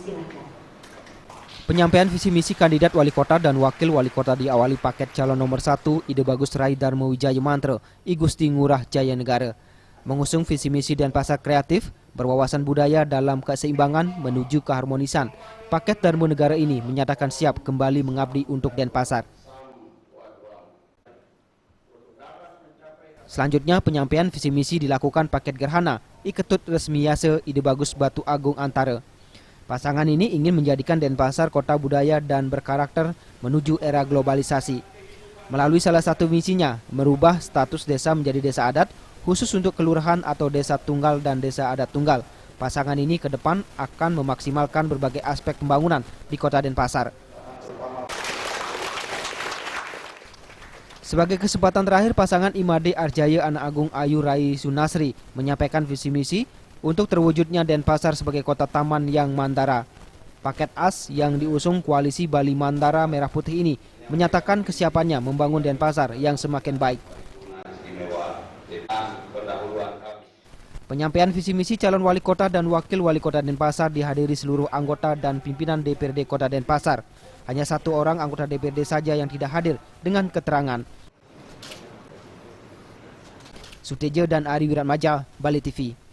Silakan. Penyampaian visi misi kandidat wali kota dan wakil wali kota diawali paket calon nomor 1 Ide Bagus Rai Darmo Wijaya Mantra, I Gusti Ngurah Jaya Negara. Mengusung visi misi Denpasar kreatif, berwawasan budaya dalam keseimbangan menuju keharmonisan. Paket Darmo Negara ini menyatakan siap kembali mengabdi untuk Denpasar. Selanjutnya penyampaian visi misi dilakukan paket gerhana, I Ketut Resmi Yase Ide Bagus Batu Agung Antara. Pasangan ini ingin menjadikan Denpasar kota budaya dan berkarakter menuju era globalisasi. Melalui salah satu misinya, merubah status desa menjadi desa adat, khusus untuk kelurahan atau desa tunggal dan desa adat tunggal. Pasangan ini ke depan akan memaksimalkan berbagai aspek pembangunan di kota Denpasar. Sebagai kesempatan terakhir, pasangan Imade Arjaya Anak Agung Ayu Rai Sunasri menyampaikan visi misi untuk terwujudnya Denpasar sebagai kota taman yang mandara. Paket AS yang diusung koalisi Bali Mandara Merah Putih ini menyatakan kesiapannya membangun Denpasar yang semakin baik. Penyampaian visi misi calon wali kota dan wakil wali kota Denpasar dihadiri seluruh anggota dan pimpinan DPRD Kota Denpasar. Hanya satu orang anggota DPRD saja yang tidak hadir dengan keterangan. Sutejo dan Ari Wiratmaja, Bali TV.